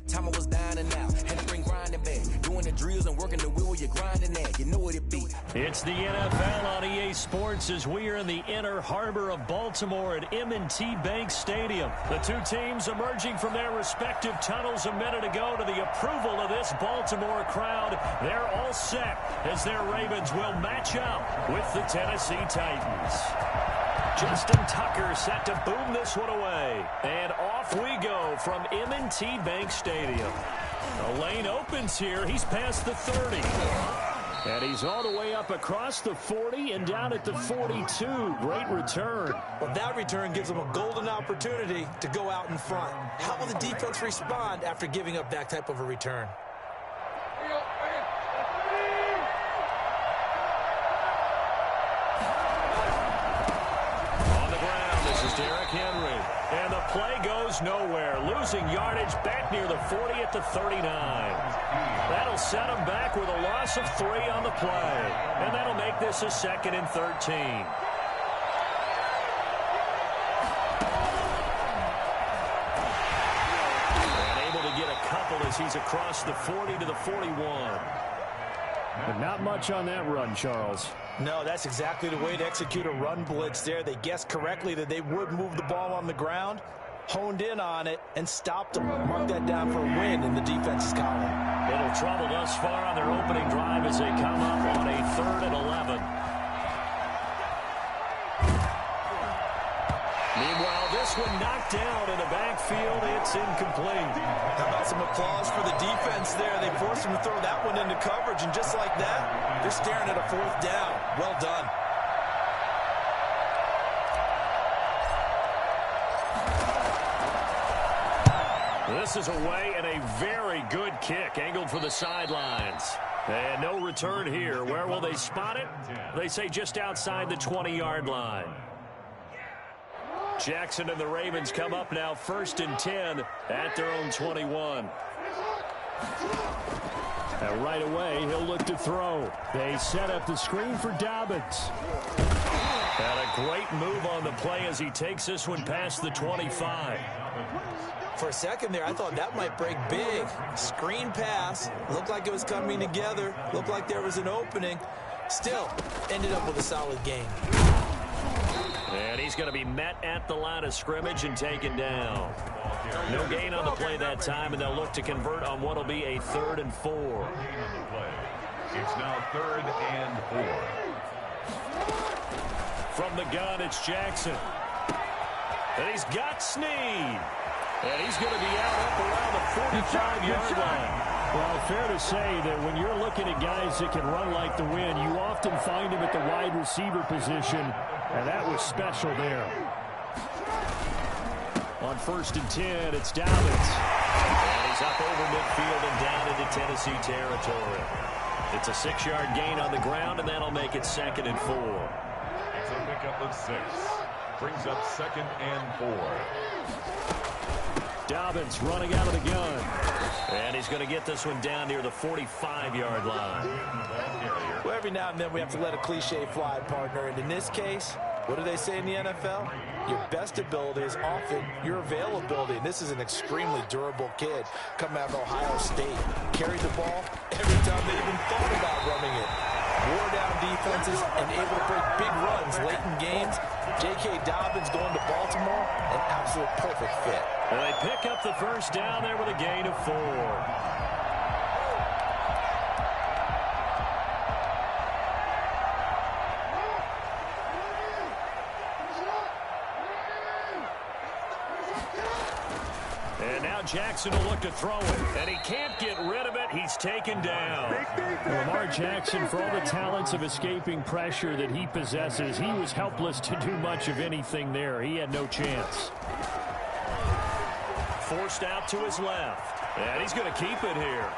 Time I was down and out, had to bring grinding back, doing the drills and working the wheel where you're grinding at. You know what it be. It's the NFL on EA Sports as we are in the inner harbor of Baltimore at M&T Bank Stadium. The two teams emerging from their respective tunnels a minute ago to the approval of this Baltimore crowd. They're all set as their Ravens will match up with the Tennessee Titans. Justin Tucker set to boom this one away. And off we go from M&T Bank Stadium. The lane opens here. He's past the 30. And he's all the way up across the 40 and down at the 42. Great return. Well, that return gives them a golden opportunity to go out in front. How will the defense respond after giving up that type of a return? Derrick Henry. And the play goes nowhere. Losing yardage back near the 40 at the 39. That'll set him back with a loss of 3 on the play. And that'll make this a 2nd and 13. And able to get a couple as he's across the 40 to the 41. But not much on that run, Charles. No, that's exactly the way to execute a run blitz there. They guessed correctly that they would move the ball on the ground, honed in on it, and stopped them. Mark that down for a win in the defense's column. Little trouble thus far on their opening drive as they come up on a 3rd and 11. Meanwhile, this one knocked down in the backfield. It's incomplete. How about some applause for the defense there? They forced him to throw that one into coverage, and just like that, they're staring at a 4th down. Well done. This is away and a very good kick angled for the sidelines. And no return here. Where will they spot it? They say just outside the 20-yard line. Jackson and the Ravens come up now 1st and 10 at their own 21. And right away, he'll look to throw. They set up the screen for Dobbins. And a great move on the play as he takes this one past the 25. For a second there, I thought that might break big. Screen pass. Looked like it was coming together. Looked like there was an opening. Still, ended up with a solid game. And he's going to be met at the line of scrimmage and taken down. No gain on the play that time, and they'll look to convert on what will be a 3rd and 4. It's now 3rd and 4. From the gun, it's Jackson. And he's got Snead. And he's going to be out up around the 45-yard line. Well, fair to say that when you're looking at guys that can run like the wind, you often find him at the wide receiver position, and that was special there. On 1st and 10, it's Dobbins. And he's up over midfield and down into Tennessee territory. It's a 6-yard gain on the ground, and that'll make it 2nd and 4. It's a pickup of 6. Brings up 2nd and 4. Dobbins running out of the gun. And he's going to get this one down near the 45-yard line. Well, every now and then we have to let a cliche fly, partner. And in this case, what do they say in the NFL? Your best ability is often your availability. And this is an extremely durable kid coming out of Ohio State. Carried the ball every time they even thought about running it. Wore down defenses and able to break big runs late in games. J.K. Dobbins going to Baltimore, an absolute perfect fit. And they pick up the 1st down there with a gain of 4. And now Jackson will look to throw it, and he can't get rid of it. He's taken down. Lamar Jackson, for all the talents of escaping pressure that he possesses, he was helpless to do much of anything there. He had no chance. Forced out to his left. And he's going to keep it here.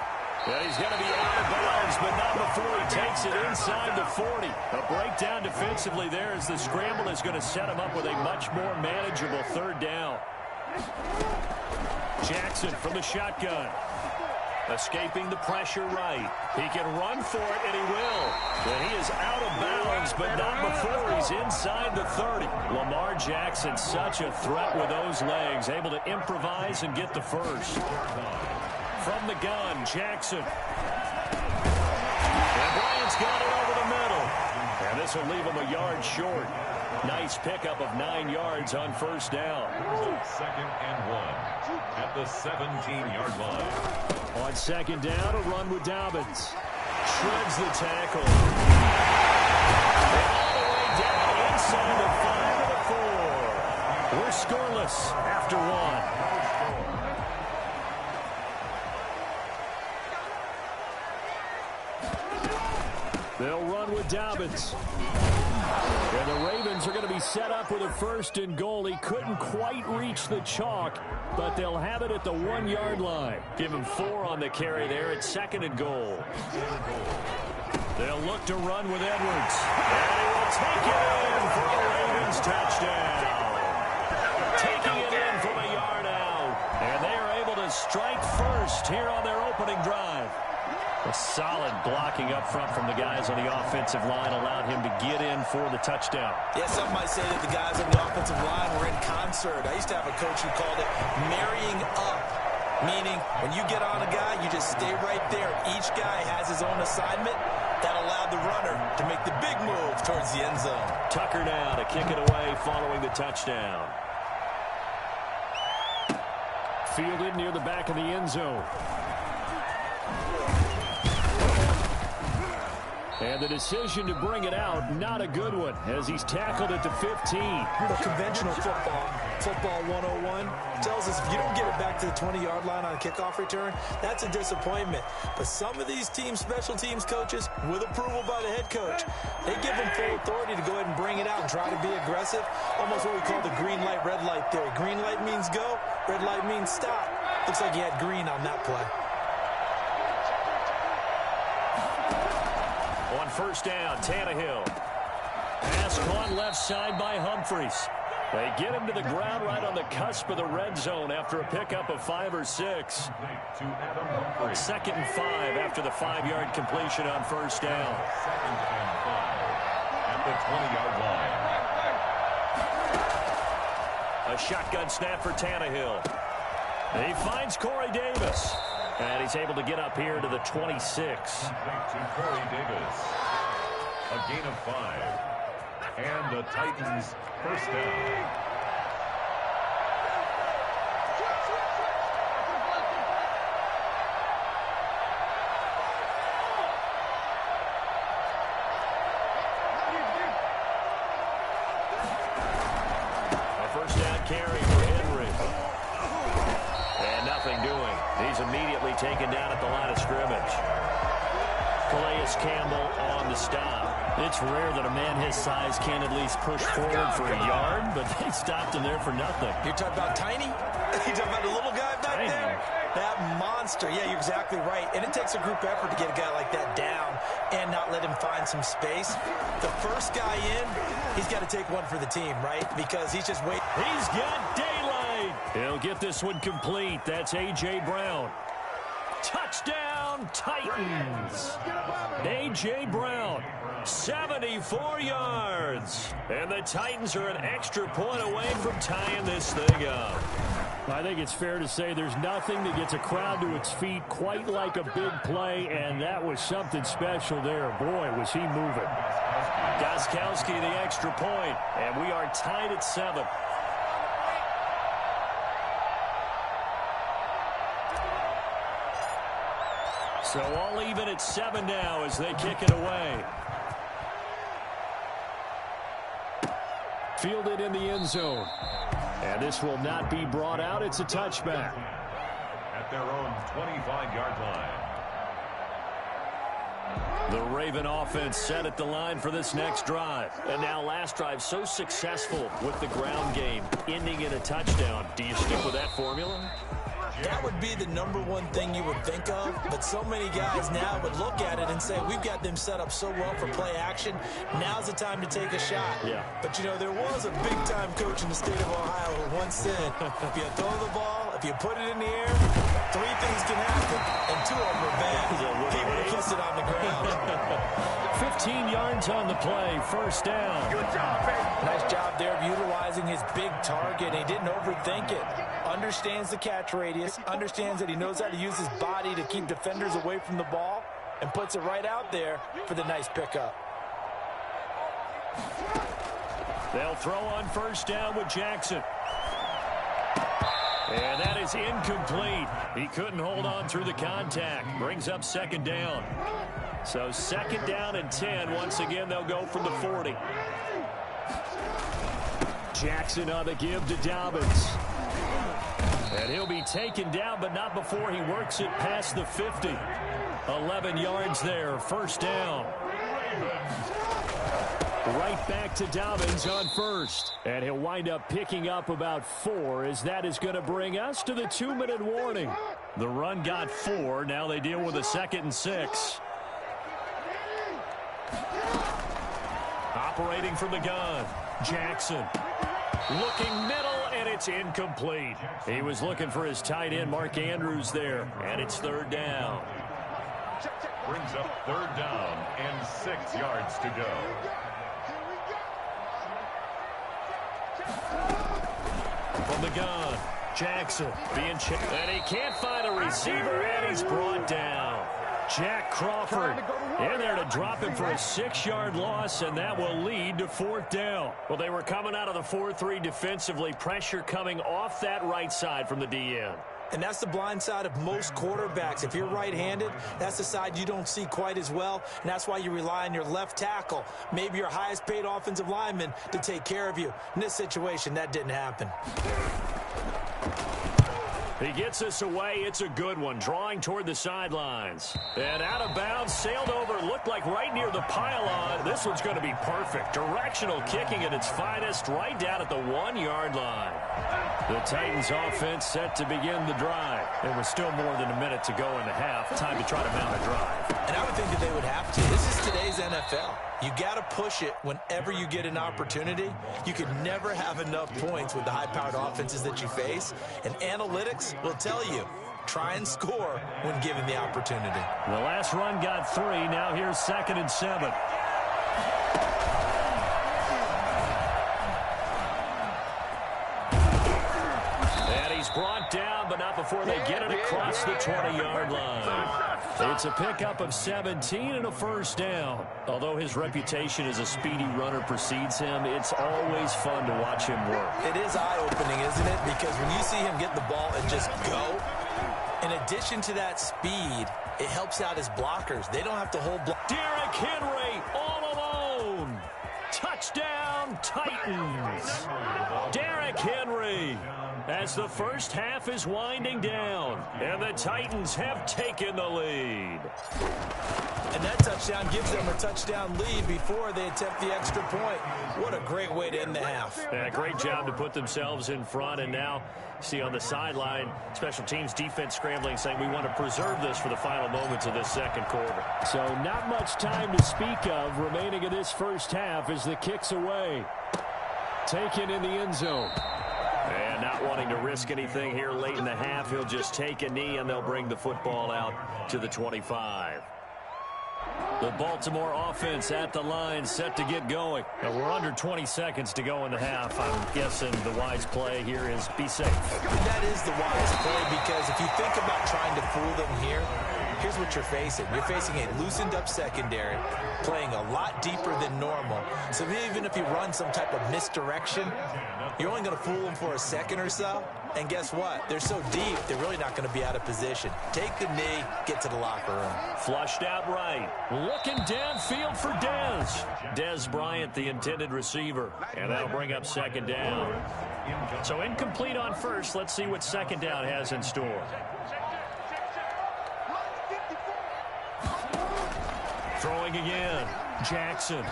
And he's going to be out of bounds, but not before he takes it inside the 40. A breakdown defensively there as the scramble is going to set him up with a much more manageable 3rd down. Jackson from the shotgun. Escaping the pressure right. He can run for it, and he will. But he is out of bounds, but not before he's inside the 30. Lamar Jackson, such a threat with those legs, able to improvise and get the first. From the gun, Jackson. And Bryant's got it over the middle. And this will leave him a yard short. Nice pickup of 9 yards on first down. 2nd and 1 at the 17-yard line. On second down, a run with Dobbins. Shreds the tackle. And all the way down inside the 5 to the 4. We're scoreless after 1. They'll run with Dobbins. And the Ravens are going to be set up with a 1st and goal. He couldn't quite reach the chalk, but they'll have it at the 1-yard line. Give him 4 on the carry there at 2nd and goal. They'll look to run with Edwards. And he will take it in for a Ravens touchdown. Taking it in from a yard out. And they are able to strike first here on their opening drive. A solid blocking up front from the guys on the offensive line allowed him to get in for the touchdown. Yeah, some might say that the guys on the offensive line were in concert. I used to have a coach who called it marrying up, meaning when you get on a guy, you just stay right there. Each guy has his own assignment. That allowed the runner to make the big move towards the end zone. Tucker now to kick it away following the touchdown. Fielded near the back of the end zone. And the decision to bring it out, not a good one, as he's tackled at the 15. Conventional football 101, tells us if you don't get it back to the 20-yard line on a kickoff return, that's a disappointment. But some of these special teams coaches, with approval by the head coach, they give them full authority to go ahead and bring it out and try to be aggressive. Almost what we call the green light, red light theory. Green light means go, red light means stop. Looks like he had green on that play. On first down, Tannehill. Pass caught left side by Humphries. They get him to the ground right on the cusp of the red zone after a pickup of 5 or 6. To Adam Humphrey. 2nd and 5 after the 5-yard completion on first down. 2nd and 5 at the 20-yard line. A shotgun snap for Tannehill. He finds Corey Davis. And he's able to get up here to the 26. To Corey Davis. A gain of 5. And the Titans first down. A first down carry for Henry. And nothing doing. He's immediately taken down at the line of scrimmage. Calais Campbell on the stop. It's rare that a man his size can't at least push forward for a yard, but they stopped him there for nothing. You're talking about Tiny? You're talking about the little guy back there? That monster. Yeah, you're exactly right. And it takes a group effort to get a guy like that down and not let him find some space. The first guy in, he's got to take one for the team, right? Because he's just waiting. He's got daylight. He'll get this one complete. That's A.J. Brown. Touchdown, Titans. A.J. Brown, 74 yards. And the Titans are an extra point away from tying this thing up. I think it's fair to say there's nothing that gets a crowd to its feet quite like a big play, and that was something special there. Boy, was he moving. Gostkowski the extra point, and we are tied at 7. So all even at 7 now as they kick it away. Fielded in the end zone. And this will not be brought out. It's a touchback. At their own 25-yard line. The Raven offense set at the line for this next drive. And now last drive so successful with the ground game, ending in a touchdown. Do you stick with that formula? That would be the #1 thing you would think of, but so many guys now would look at it and say, we've got them set up so well for play action, now's the time to take a shot. Yeah. But, you know, there was a big-time coach in the state of Ohio who once said, if you throw the ball if you put it in the air, 3 things can happen, and 2 of them are bad. He would have kissed it on the ground. 15 yards on the play, first down. Good job, man. Nice job there of utilizing his big target. He didn't overthink it. Understands the catch radius, understands that he knows how to use his body to keep defenders away from the ball, and puts it right out there for the nice pickup. They'll throw on first down with Jackson. And that is incomplete. He couldn't hold on through the contact. Brings up second down. So second down and 10. Once again, they'll go from the 40. Jackson on the give to Dobbins. And he'll be taken down, but not before he works it past the 50. 11 yards there, first down. Right back to Dobbins on first. And he'll wind up picking up about 4, as that is going to bring us to the 2-minute warning. The run got 4. Now they deal with a 2nd and 6. Operating from the gun, Jackson. Looking middle, and it's incomplete. He was looking for his tight end, Mark Andrews, there. And it's third down. Brings up third down and 6 yards to go. From the gun, Jackson being checked. And he can't find a receiver, and he's brought down. Jack Crawford in there to drop him for a 6-yard loss, and that will lead to fourth down. Well, they were coming out of the 4-3 defensively. Pressure coming off that right side from the DN. And that's the blind side of most quarterbacks. If you're right-handed, that's the side you don't see quite as well, and that's why you rely on your left tackle, maybe your highest-paid offensive lineman, to take care of you. In this situation, that didn't happen. He gets us away. It's a good one, drawing toward the sidelines. And out of bounds, sailed over, looked like right near the pylon. This one's going to be perfect. Directional kicking at its finest, right down at the 1-yard line. The Titans offense set to begin the drive. There was still more than a minute to go in the half. Time to try to mount a drive. And I would think that they would have to. This is today's NFL. You got to push it whenever you get an opportunity. You can never have enough points with the high-powered offenses that you face. And analytics will tell you, try and score when given the opportunity. The last run got 3. Now here's 2nd and 7. And he's brought down, but not before they get it across the 20-yard line. It's a pickup of 17 and a first down. Although his reputation as a speedy runner precedes him, it's always fun to watch him work. It is eye-opening, isn't it? Because when you see him get the ball and just go, in addition to that speed, it helps out his blockers. They don't have to hold block. Derrick Henry all alone. Touchdown, Titans. Derrick Henry, as the first half is winding down, and the Titans have taken the lead. And that touchdown gives them a touchdown lead before they attempt the extra point. What a great way to end the half. Yeah, great job to put themselves in front, and now see on the sideline, special teams defense scrambling, saying we want to preserve this for the final moments of this second quarter. So not much time to speak of remaining in this first half as the kick's away. Taken in the end zone. And not wanting to risk anything here late in the half, he'll just take a knee, and they'll bring the football out to the 25. The Baltimore offense at the line, set to get going. Now we're under 20 seconds to go in the half. I'm guessing the wise play here is be safe. That is the wise play, because if you think about trying to fool them here, here's what you're facing. You're facing a loosened up secondary, playing a lot deeper than normal. So even if you run some type of misdirection, you're only going to fool them for a second or so. And guess what? They're so deep, they're really not going to be out of position. Take the knee, get to the locker room. Flushed out right. Looking downfield for Dez. Dez Bryant, the intended receiver. And that'll bring up second down. So incomplete on first. Let's see what second down has in store. Throwing again. Jackson.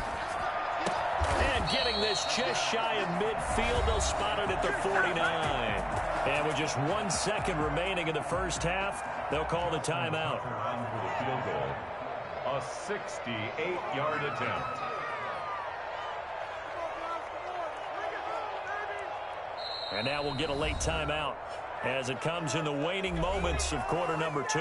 And getting this just shy of midfield. They'll spot it at the 49. And with just 1 second remaining in the first half, they'll call the timeout. Field goal. A 68-yard attempt. And now we'll get a late timeout. as it comes in the waning moments of quarter number 2.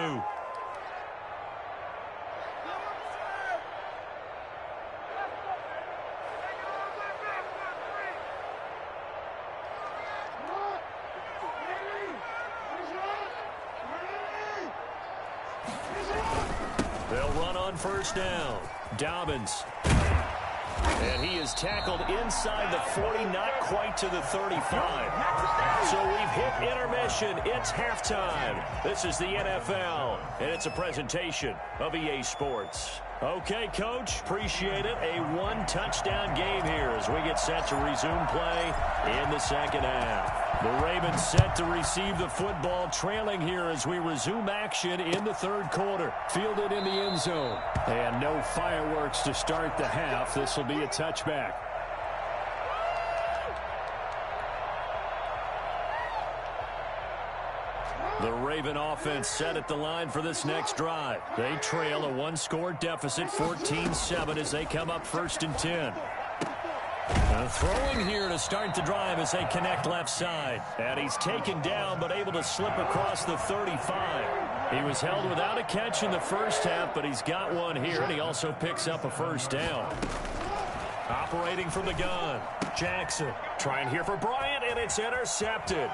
They'll run on first down. Dobbins. And he is tackled inside the 40, not quite to the 35. So we've hit intermission. It's halftime. This is the NFL, and it's a presentation of EA Sports. Okay, Coach, appreciate it. A one-touchdown game here as we get set to resume play in the second half. The Ravens set to receive the football, trailing here as we resume action in the third quarter. Fielded in the end zone. And no fireworks to start the half. This will be a touchback. The Raven offense set at the line for this next drive. They trail a one-score deficit, 14-7, as they come up 1st and 10. Throwing here to start the drive as they connect left side. And he's taken down but able to slip across the 35. He was held without a catch in the first half, but he's got one here, and he also picks up a first down. Operating from the gun, Jackson trying here for Bryant, and it's intercepted.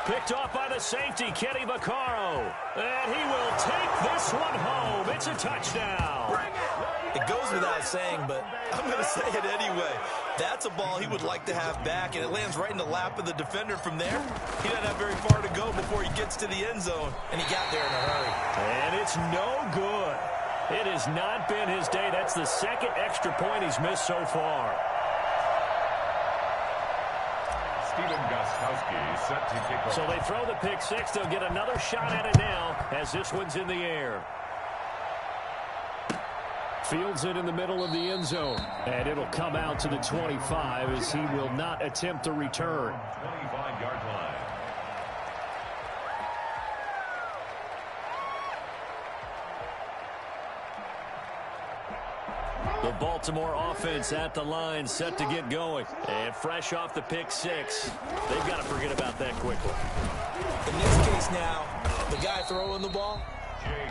Picked off by the safety, Kenny Vaccaro. And he will take this one home. It's a touchdown. It goes without saying, but I'm going to say it anyway. That's a ball he would like to have back, and it lands right in the lap of the defender from there. He doesn't have very far to go before he gets to the end zone, and he got there in a hurry. And it's no good. It has not been his day. That's the second extra point he's missed so far. Stephen Gostkowski set to kick off. So they throw the pick six. They'll get another shot at it now as this one's in the air. Fields it in the middle of the end zone. And it'll come out to the 25 as he will not attempt a return. 25-yard line. The Baltimore offense at the line, set to get going. And fresh off the pick six. They've got to forget about that quickly. In this case now, the guy throwing the ball,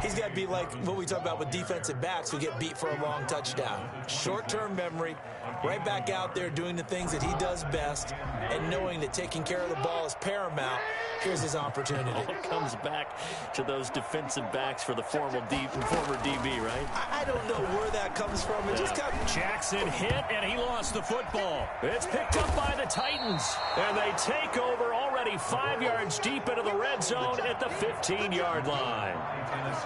he's got to be like what we talk about with defensive backs who get beat for a long touchdown. Short-term memory, right back out there doing the things that he does best, and knowing that taking care of the ball is paramount. Here's his opportunity. It comes back to those defensive backs for the former DB, right? I don't know where that comes from. It just comes. Jackson hit, and he lost the football. It's picked up by the Titans, and they take over already 5 yards deep into the red zone at the 15-yard line.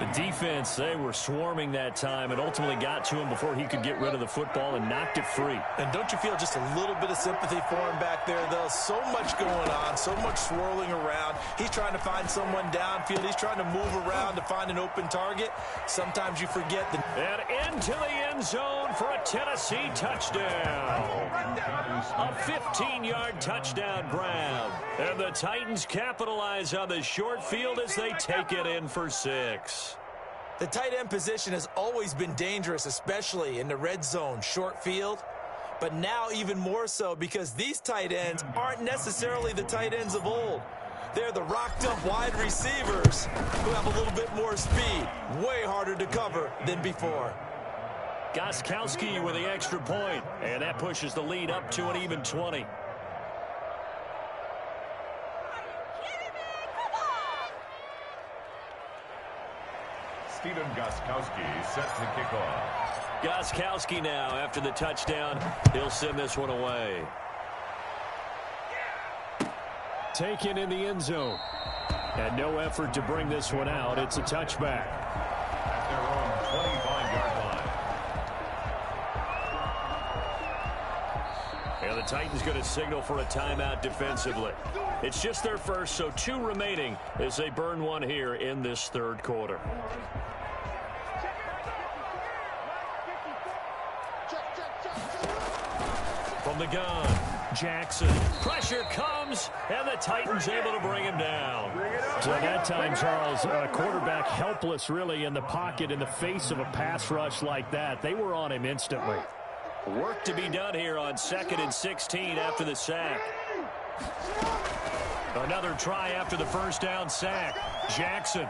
The defense, they were swarming that time and ultimately got to him before he could get rid of the football and knocked it free. And don't you feel just a little bit of sympathy for him back there, though? So much going on, so much swirling around. He's trying to find someone downfield. He's trying to move around to find an open target. Sometimes you forget that. And into the end zone for a Tennessee touchdown. A 15-yard touchdown grab. And the Titans capitalize on the short field as they take it in for 6. The tight end position has always been dangerous, especially in the red zone, short field. But now even more so because these tight ends aren't necessarily the tight ends of old. They're the rocked-up wide receivers who have a little bit more speed. Way harder to cover than before. Gostkowski with the extra point, and that pushes the lead up to an even 20. Stephen Gostkowski set to kick off. Gostkowski now, after the touchdown, he'll send this one away. Taken in the end zone. And no effort to bring this one out. It's a touchback. At their own 25-yard line. And the Titans going to signal for a timeout defensively. It's just their first, so 2 remaining as they burn one here in this third quarter. From the gun, Jackson. Pressure comes, and the Titans able to bring him down. So that time, Charles, quarterback helpless really in the pocket in the face of a pass rush like that. They were on him instantly. Work to be done here on 2nd and 16 after the sack. Another try after the first down sack. Jackson.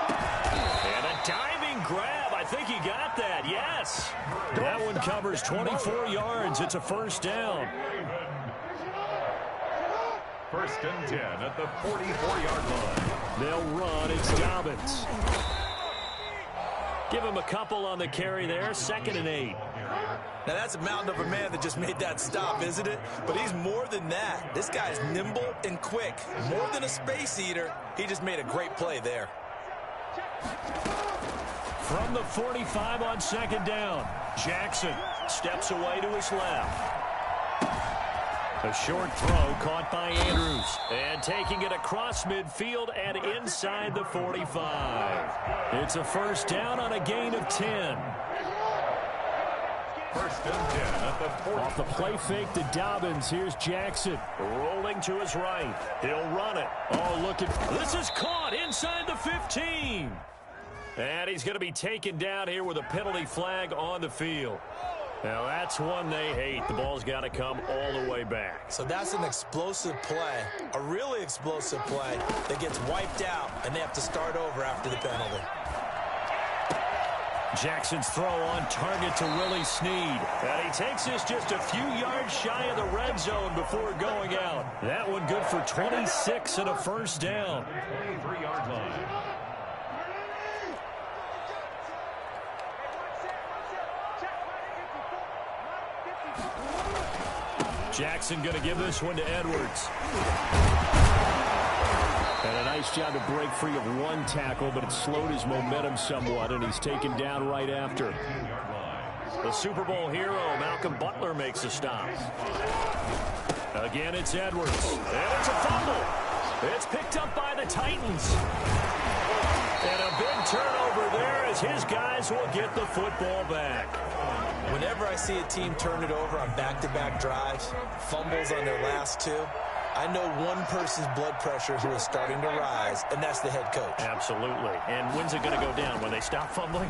And a diving grab. I think he got that. Yes. That one covers 24 yards. It's a first down. First and 10 at the 44-yard line. They'll run. It's Dobbins. Give him a couple on the carry there. 2nd and 8. Now, that's a mountain of a man that just made that stop, isn't it? But he's more than that. This guy's nimble and quick. More than a space eater. He just made a great play there. From the 45 on 2nd down, Jackson steps away to his left. A short throw caught by Andrews. And taking it across midfield and inside the 45. It's a first down on a gain of 10. First and 10 at the 40. Off the play fake to Dobbins. Here's Jackson. Rolling to his right. He'll run it. Oh, look at this is caught inside the 15. And he's going to be taken down here with a penalty flag on the field. Now, that's one they hate. The ball's got to come all the way back. So that's an explosive play, a really explosive play that gets wiped out, and they have to start over after the penalty. Jackson's throw on target to Willie Snead. And he takes this just a few yards shy of the red zone before going out. That one good for 26 and a first down. 23-yard line. Jackson going to give this one to Edwards. And a nice job to break free of one tackle, but it slowed his momentum somewhat, and he's taken down right after. The Super Bowl hero, Malcolm Butler, makes a stop. Again, it's Edwards. And it's a fumble. It's picked up by the Titans. And a big turnover there as his guys will get the football back. Whenever I see a team turn it over on back-to-back drives, fumbles on their last two, I know one person's blood pressure who is starting to rise, and that's the head coach. Absolutely. And when's it going to go down? When they stop fumbling?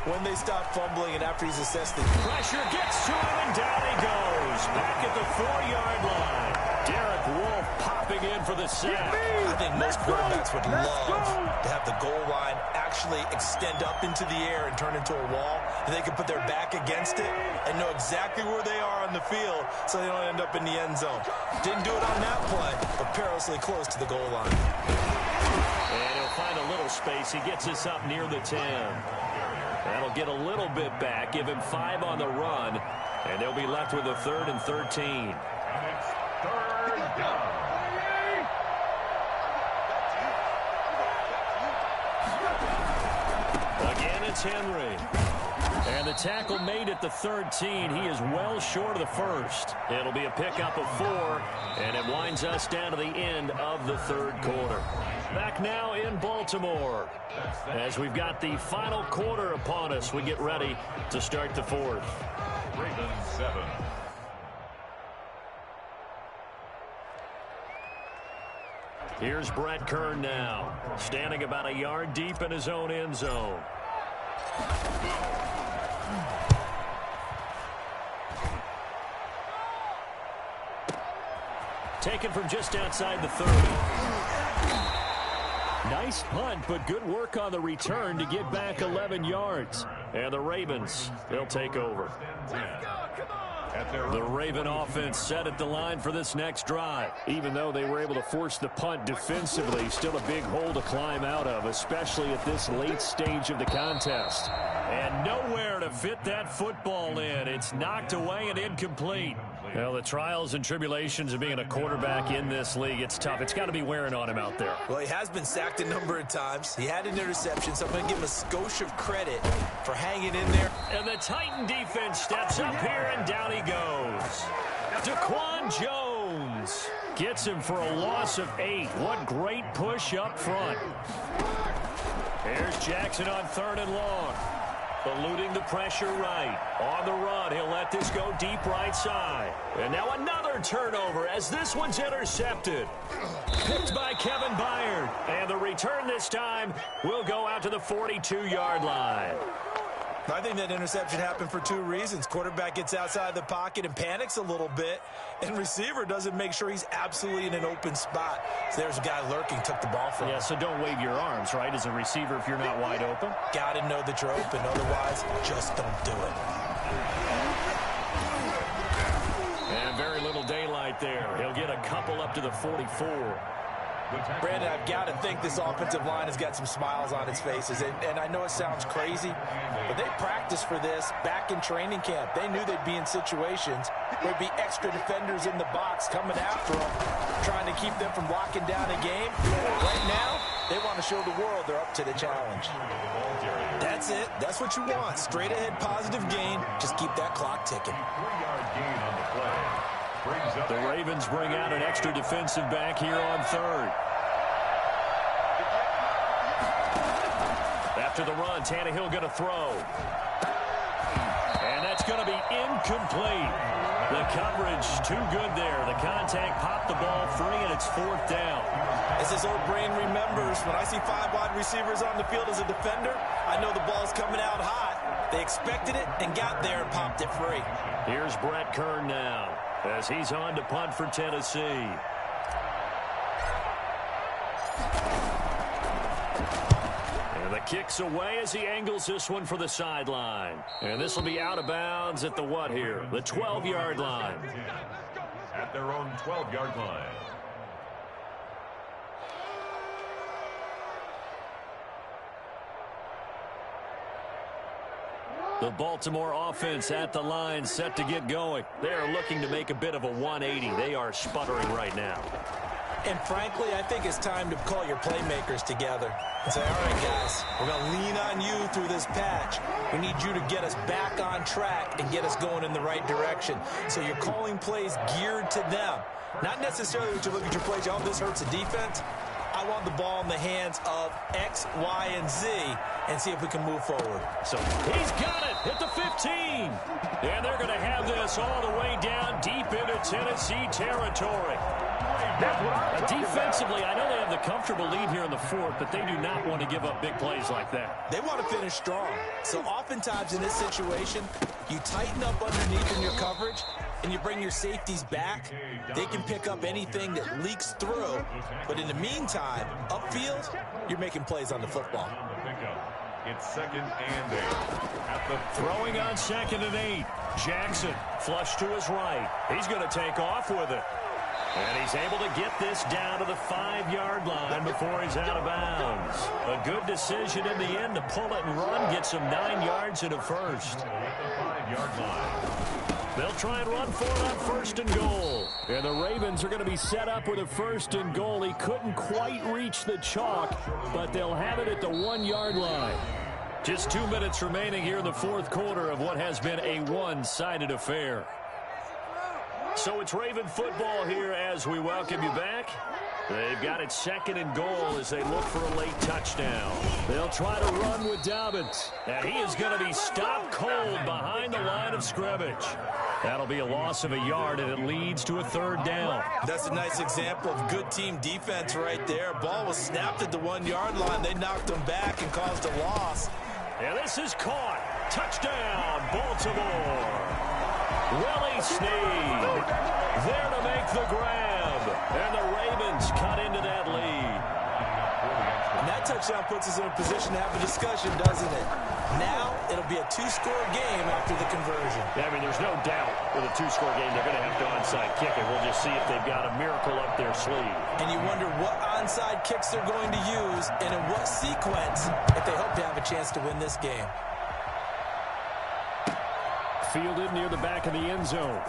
When they stop fumbling and after he's assessed the pressure gets to him, and down he goes. Back at the 4-yard line. Derek Wolfe popping in for the sack. I think most quarterbacks would love to have the goal line actually extend up into the air and turn into a wall, and they can put their back against it and know exactly where they are on the field so they don't end up in the end zone. Didn't do it on that play, but perilously close to the goal line. And he'll find a little space. He gets us up near the 10. That'll get a little bit back, give him 5 on the run, and they'll be left with a 3rd and 13. And it's 3rd down. Again, it's Henry. And the tackle made at the 13. He is well short of the first. It'll be a pickup of 4, and it winds us down to the end of the 3rd quarter. Back now in Baltimore. As we've got the final quarter upon us, we get ready to start the 4th. Ravens 7. Here's Brett Kern now, standing about a yard deep in his own end zone. Taken from just outside the 30. Nice punt, but good work on the return to get back 11 yards. And the Ravens, they'll take over. The Raven offense set at the line for this next drive. Even though they were able to force the punt defensively, still a big hole to climb out of, especially at this late stage of the contest. And nowhere to fit that football in. It's knocked away and incomplete. Well, the trials and tribulations of being a quarterback in this league, it's tough. It's got to be wearing on him out there. Well, he has been sacked a number of times. He had an interception, so I'm going to give him a skosh of credit for hanging in there. And the Titan defense steps up here, and down he goes. Daquan Jones gets him for a loss of 8. What great push up front. Here's Jackson on 3rd and long. Eluding the pressure right. On the run, he'll let this go deep right side. And now another turnover as this one's intercepted. Picked by Kevin Byard. And the return this time will go out to the 42-yard line. I think that interception happened for two reasons. Quarterback gets outside the pocket and panics a little bit, and receiver doesn't make sure he's absolutely in an open spot. So there's a guy lurking, took the ball from him. Yeah, so don't wave your arms, right, as a receiver if you're not wide open. Got to know that you're open. Otherwise, just don't do it. And very little daylight there. He'll get a couple up to the 44. Brandon, I've got to think this offensive line has got some smiles on its faces. And I know it sounds crazy, but they practiced for this back in training camp. They knew they'd be in situations where there'd be extra defenders in the box coming after them, trying to keep them from locking down a game. Right now, they want to show the world they're up to the challenge. That's it. That's what you want. Straight ahead positive gain. Just keep that clock ticking. 3-yard gain on the play. The Ravens bring out an extra defensive back here on third. After the run, Tannehill going to throw. And that's going to be incomplete. The coverage too good there. The contact popped the ball free, and it's fourth down. As his old brain remembers, when I see 5 wide receivers on the field as a defender, I know the ball's coming out hot. They expected it and got there and popped it free. Here's Brett Kern now, as he's on to punt for Tennessee. And the kick's away as he angles this one for the sideline. And this will be out of bounds at the what here? The 12-yard line. At their own 12-yard line. The Baltimore offense at the line, set to get going. They are looking to make a bit of a 180. They are sputtering right now. And frankly, I think it's time to call your playmakers together and say, all right, guys, we're going to lean on you through this patch. We need you to get us back on track and get us going in the right direction. So you're calling plays geared to them. Not necessarily that you look at your plays, oh, this hurts the defense. I want the ball in the hands of X, Y, and Z and see if we can move forward. So he's got it at the 15. And they're going to have this all the way down deep into Tennessee territory. Defensively, I know they have the comfortable lead here in the fourth, but they do not want to give up big plays like that. They want to finish strong. So oftentimes in this situation, you tighten up underneath in your coverage, and you bring your safeties back. They can pick up anything that leaks through. But in the meantime, upfield, you're making plays on the football. It's 2nd and 8. At the throwing on 2nd and 8. Jackson flush to his right. He's going to take off with it. And he's able to get this down to the 5-yard line before he's out of bounds. A good decision in the end to pull it and run, get some 9 yards and a first. At the 5-yard line. They'll try and run for it on 1st and goal. And the Ravens are going to be set up with a 1st and goal. He couldn't quite reach the chalk, but they'll have it at the 1-yard line. Just 2 minutes remaining here in the fourth quarter of what has been a one-sided affair. So it's Raven football here as we welcome you back. They've got it 2nd and goal as they look for a late touchdown. They'll try to run with Dobbins. And he is going to be stopped cold behind the line of scrimmage. That'll be a loss of a yard, and it leads to a 3rd down. That's a nice example of good team defense right there. Ball was snapped at the 1-yard line. They knocked him back and caused a loss. And this is caught. Touchdown, Baltimore. Willie Snead there to make the grab. And the Ravens cut into that lead. And that touchdown puts us in a position to have a discussion, doesn't it? Now it'll be a 2-score game after the conversion. Yeah, I mean, there's no doubt with a 2-score game they're going to have to onside kick it. We'll just see if they've got a miracle up their sleeve. And you wonder what onside kicks they're going to use and in what sequence if they hope to have a chance to win this game. Fielded near the back of the end zone.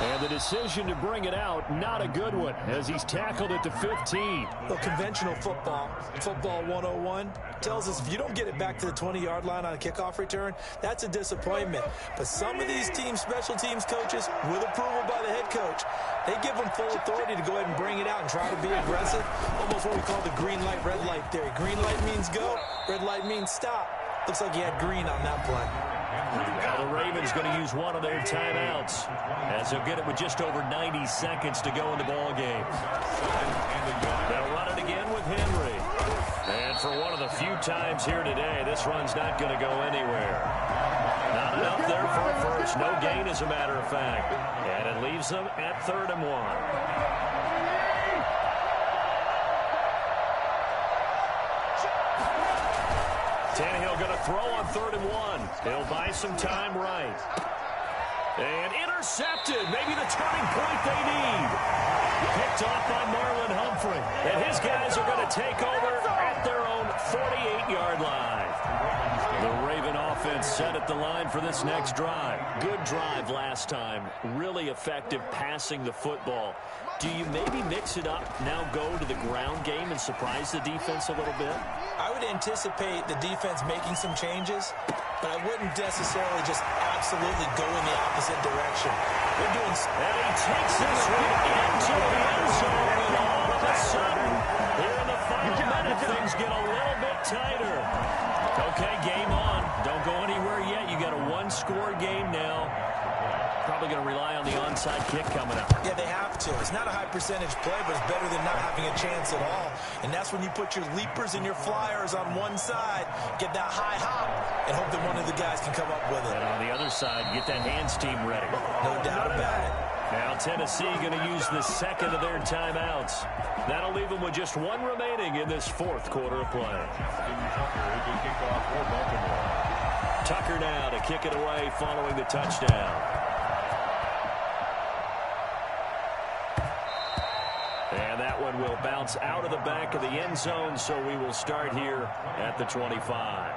And the decision to bring it out, not a good one, as he's tackled at the 15. Well, conventional football 101, tells us if you don't get it back to the 20-yard line on a kickoff return, that's a disappointment. But some of these team special teams coaches, with approval by the head coach, they give them full authority to go ahead and bring it out and try to be aggressive, almost what we call the green light, red light theory. Green light means go, red light means stop. Looks like he had green on that play. Now the Ravens going to use one of their timeouts as they'll get it with just over 90 seconds to go in the ball game. They'll run it again with Henry. And for one of the few times here today, this run's not going to go anywhere. Not enough there for a first. No gain, as a matter of fact. And it leaves them at 3rd and 1. Tannehill going to throw on 3rd and 1. He'll buy some time right. And intercepted. Maybe the turning point they need. Picked off by Marlon Humphrey. And his guys are going to take over at their own 48-yard line. The Raven offense set at the line for this next drive. Good drive last time. Really effective passing the football. Do you maybe mix it up, now go to the ground game and surprise the defense a little bit? I would anticipate the defense making some changes, but I wouldn't necessarily just absolutely go in the opposite direction. They're doing... And he takes this one into the end zone, and all of a sudden, here in the final minute, things get a little bit tighter. Okay, game on. Don't go anywhere yet. You got a one-score game now. Probably going to rely on the onside kick coming up. Yeah, they have to. It's not a high percentage play, but it's better than not having a chance at all. And that's when you put your leapers and your flyers on one side, get that high hop, and hope that one of the guys can come up with it. And on the other side, get that hands team ready. No doubt about it. Now Tennessee going to use the second of their timeouts. That'll leave them with just one remaining in this 4th quarter of play. Tucker now to kick it away following the touchdown. And that one will bounce out of the back of the end zone, so we will start here at the 25.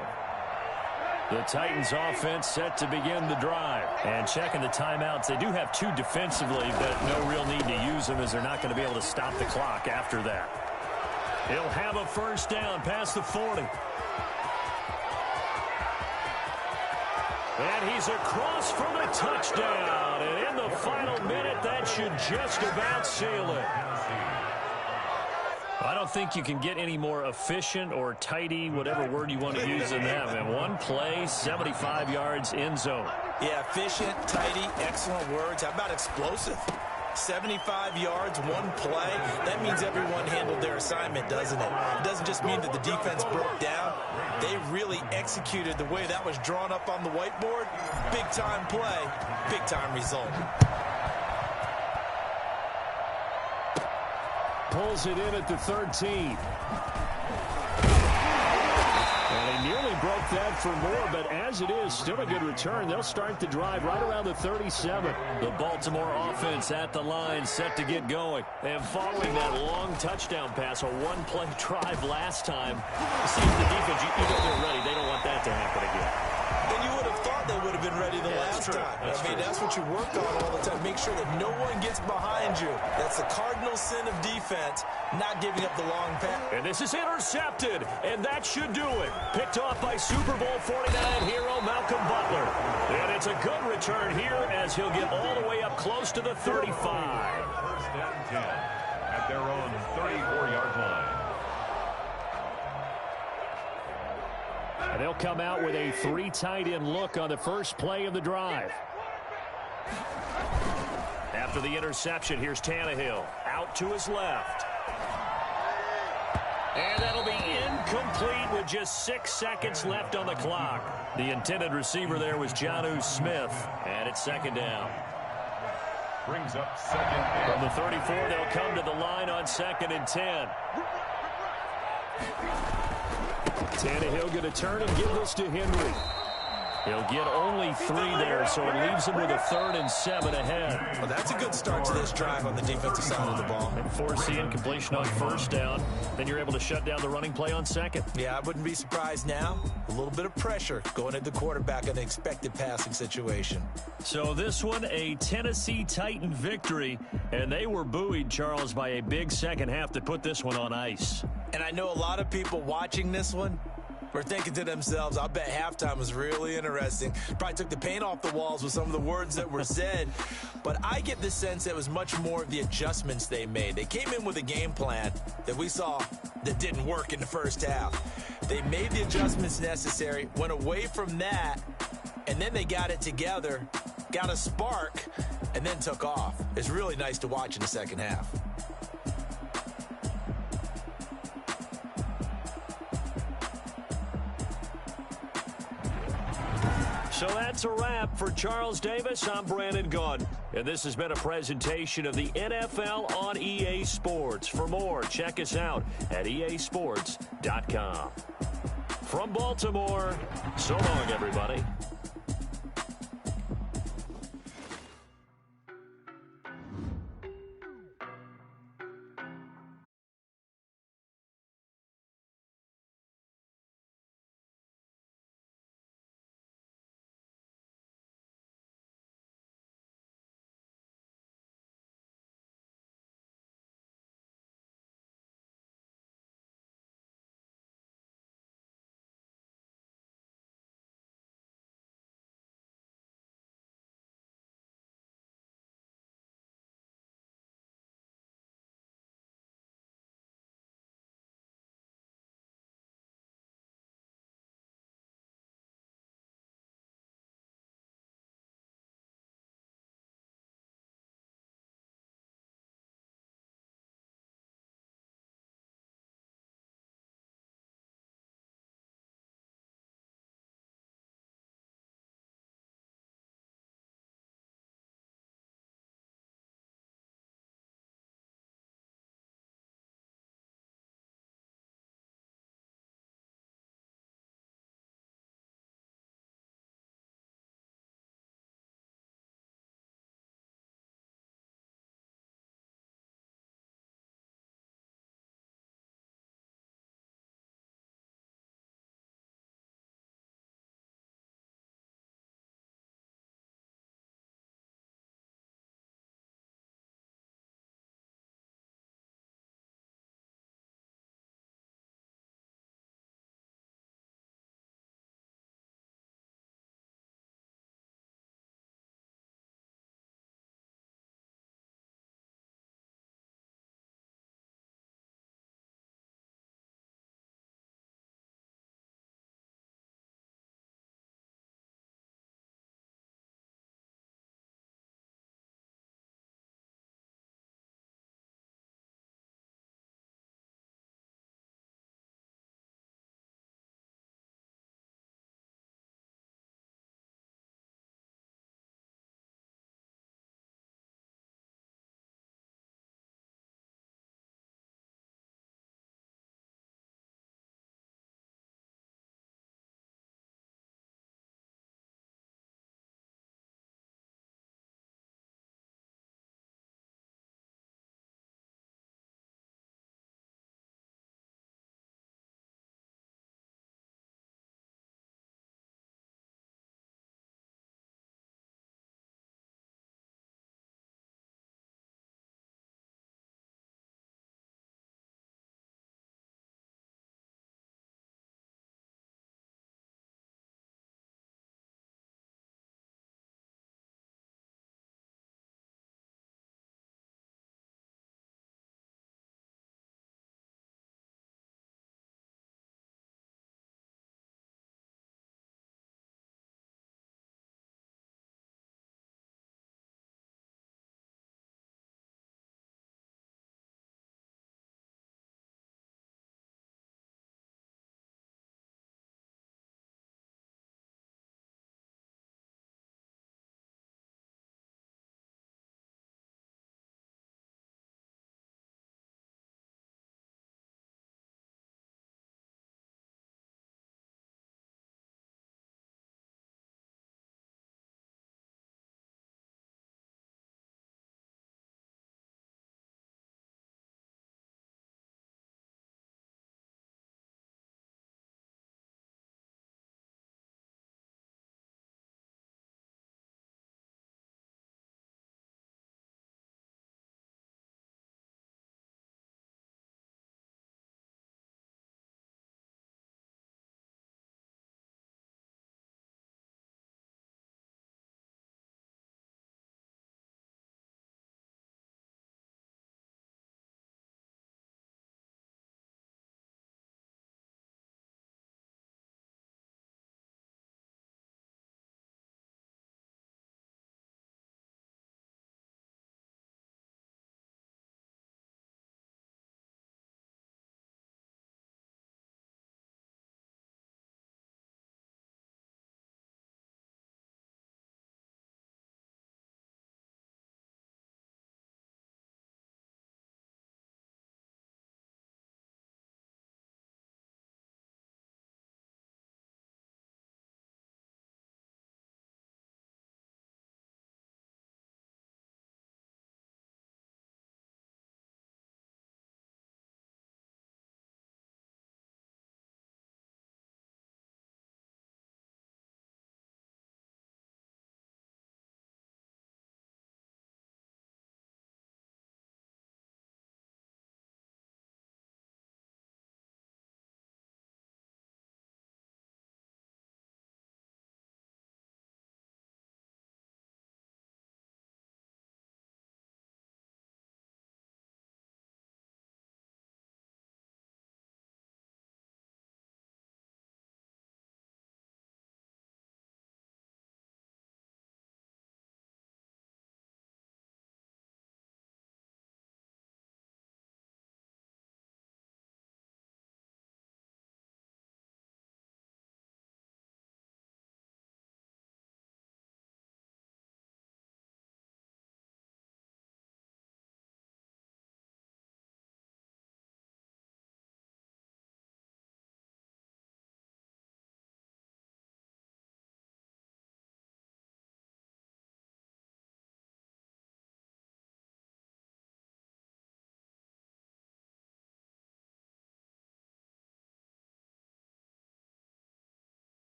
The Titans offense set to begin the drive. And checking the timeouts, they do have 2 defensively, but no real need to use them as they're not going to be able to stop the clock after that. He'll have a first down past the 40. And he's across for the touchdown. And in the final minute, that should just about seal it. I don't think you can get any more efficient or tidy, whatever word you want to use in that. And one play, 75 yards in zone. Yeah, efficient, tidy, excellent words. How about explosive? 75 yards, one play. That means everyone handled their assignment, doesn't it? It doesn't just mean that the defense broke down. They really executed the way that was drawn up on the whiteboard. Big-time play, big-time result. Pulls it in at the 13. And he nearly broke that for more, but as it is, still a good return. They'll start the drive right around the 37. The Baltimore offense at the line, set to get going. And following that long touchdown pass, a one-play drive last time, you see the defense, you know they're ready. They don't want that to happen again. And you would have thought they would have been ready the last time. That's what you work on all the time. Make sure that no one gets behind you. That's the cardinal sin of defense, not giving up the long pass. And this is intercepted, and that should do it. Picked off by Super Bowl 49 hero Malcolm Butler. And it's a good return here as he'll get all the way up close to the 35. First and 10 at their own 34-yard line. And they'll come out with a 3 tight end look on the first play of the drive. After the interception, here's Tannehill. Out to his left. And that'll be incomplete with just 6 seconds left on the clock. The intended receiver there was Jonnu Smith. And it's second down. Brings up second down. From the 34, they'll come to the line on 2nd and 10. Tannehill going to turn and give this to Henry. He'll get only 3 there, so it leaves him with a 3rd and 7 ahead. Well, that's a good start to this drive on the defensive side of the ball. And force the incompletion on first down. Then you're able to shut down the running play on 2nd. Yeah, I wouldn't be surprised now. A little bit of pressure going at the quarterback in an expected passing situation. So this one, a Tennessee Titan victory. And they were buoyed, Charles, by a big second half that put this one on ice. And I know a lot of people watching this one were thinking to themselves, I bet halftime was really interesting. Probably took the paint off the walls with some of the words that were said. But I get the sense it was much more of the adjustments they made. They came in with a game plan that we saw that didn't work in the first half. They made the adjustments necessary, went away from that, and then they got it together, got a spark, and then took off. It's really nice to watch in the second half. So that's a wrap. For Charles Davis, I'm Brandon Gaudin. And this has been a presentation of the NFL on EA Sports. For more, check us out at easports.com. From Baltimore, so long, everybody.